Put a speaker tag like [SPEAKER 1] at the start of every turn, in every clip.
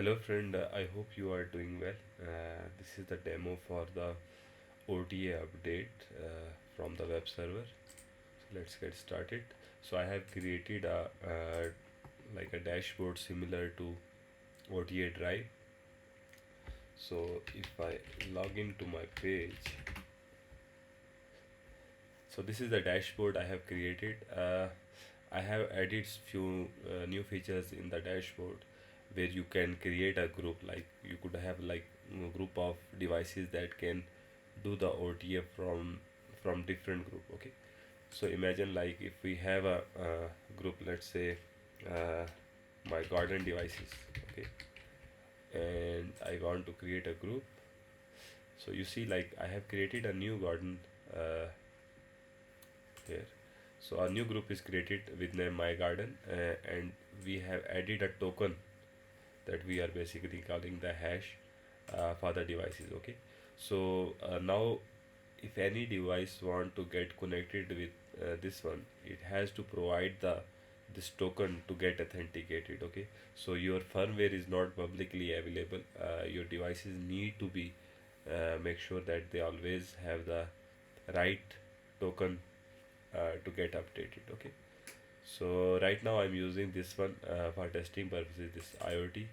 [SPEAKER 1] Hello friend, I hope you are doing well. This is the demo for the OTA update from the web server. So let's get started. So I have created a dashboard similar to OTA Drive. So if I log into my page, so this is the dashboard I have created. I have added few new features in the dashboard where you can create a group, like you could have like a group of devices that can do the OTA from different group. Okay, so imagine like if we have a group, let's say uh, my garden devices. Okay, and I want to create a group. So you see, like I have created a new garden here. So a new group is created with name my garden, and we have added a token that we are basically calling the hash for the devices. Okay, so now if any device want to get connected with this one, it has to provide the this token to get authenticated. Okay, so your firmware is not publicly available. Your devices need to be make sure that they always have the right token to get updated. Okay, so right now I'm using this one for testing purposes, this IoT.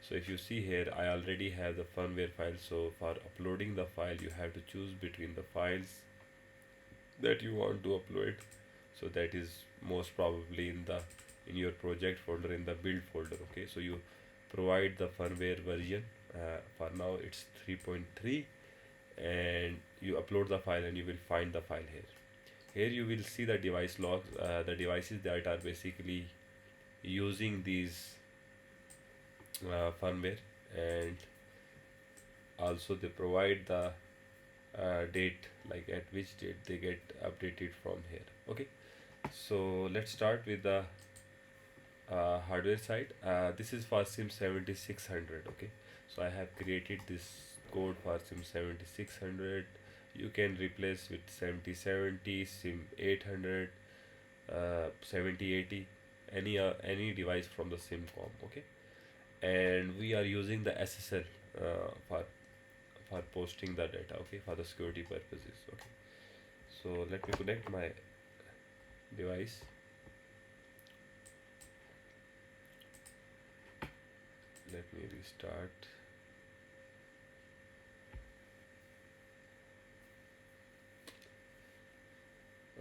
[SPEAKER 1] So if you see here, I already have the firmware file. So for uploading the file, you have to choose between the files that you want to upload. So that is most probably in your project folder, in the build folder. Okay, so you provide the firmware version. For now it's 3.3, and you upload the file and you will find the file here. Here you will see the device logs, the devices that are basically using these firmware, and also they provide the date, like at which date they get updated from here. Okay, so let's start with the hardware side. This is for SIM7600. Okay, so I have created this code for SIM7600. You can replace with 7070, SIM800, 7080, any device from the SIMCom. Okay, and we are using the SSL for posting the data. Okay, for the security purposes. Okay, so let me connect my device. Let me restart.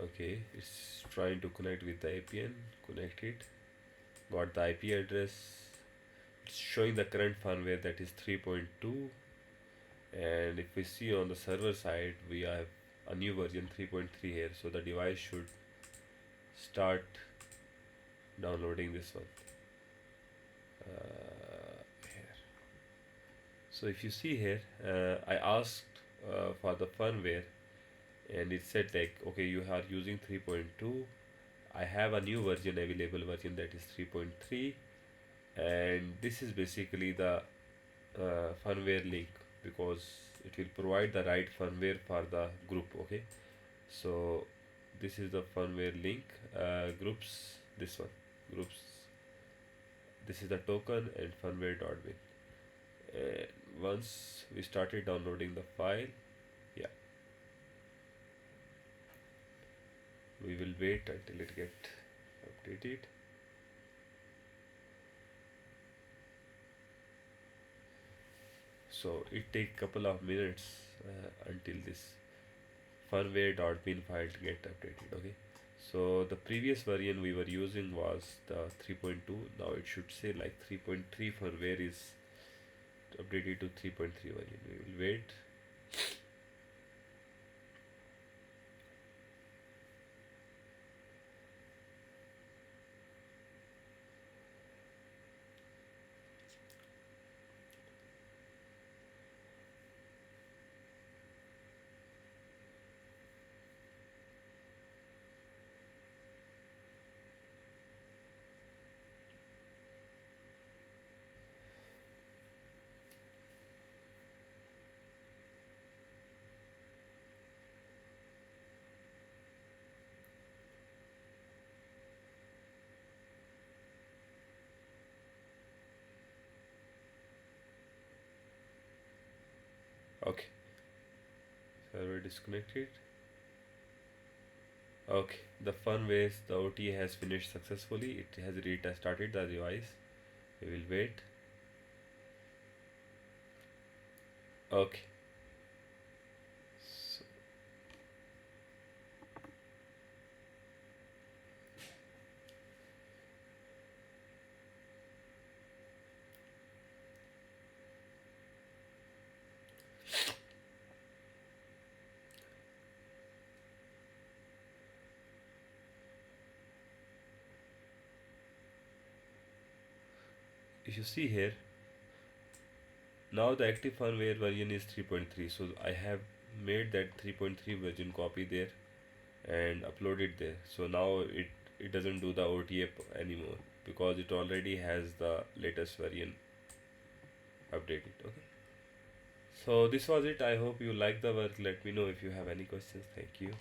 [SPEAKER 1] Okay, it's trying to connect with the APN. Connected. Got the IP address. It's showing the current firmware, that is 3.2. And if we see on the server side, we have a new version 3.3 here. So the device should start downloading this one here. So if you see here, I asked for the firmware, and it said like, okay, you are using 3.2. I have a new version available, version that is 3.3, and this is basically the firmware link, because it will provide the right firmware for the group. Okay, so this is the firmware link, groups, this one, groups, this is the token and firmware.bin. And once we started downloading the file, yeah, we will wait until it get updated. So it take couple of minutes until this firmware.bin file get updated. Okay, so the previous version we were using was the 3.2. Now it should say like 3.3 firmware is updated to 3.3 version. We will wait. Okay, server disconnected. Okay, the firmware, the OTA has finished successfully. It has restarted the device. We will wait. Okay, so if you see here, now the active firmware version is 3.3. So I have made that 3.3 version copy there and uploaded there. So now it doesn't do the OTA anymore because it already has the latest version updated. Okay. So this was it. I hope you like the work. Let me know if you have any questions. Thank you.